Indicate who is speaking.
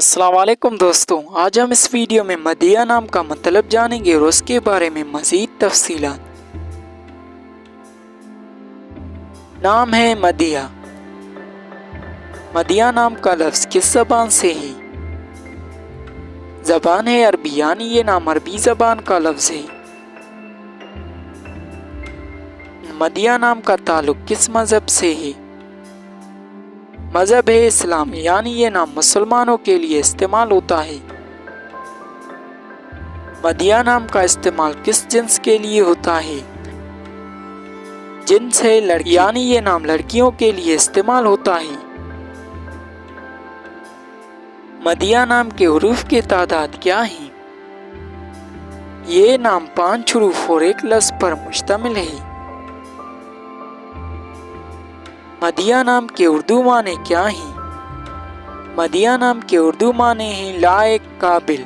Speaker 1: السلام علیکم دوستوں، آج ہم اس ویڈیو میں مدیہ نام کا مطلب جانیں گے اور اس کے بارے میں مزید تفصیلات۔ نام ہے مدیہ۔ مدیہ نام کا لفظ کس زبان سے ہے؟ زبان ہے عربی، یعنی یہ نام عربی زبان کا لفظ ہے۔ مدیہ نام کا تعلق کس مذہب سے ہے؟ مذہب ہے اسلام، یعنی یہ نام مسلمانوں کے لیے استعمال ہوتا ہے۔ مدیہ نام کا استعمال کس جنس کے لیے ہوتا ہے؟ جنس ہے لڑکی، یعنی یہ نام لڑکیوں کے لیے استعمال ہوتا ہے۔ مدیہ نام کے حروف کی تعداد کیا ہے؟ یہ نام 5 حروف اور ایک لفظ پر مشتمل ہے۔ مدیہ نام کے اردو معنی کیا ہیں؟ مدیہ نام کے اردو معنی ہیں لائق، قابل۔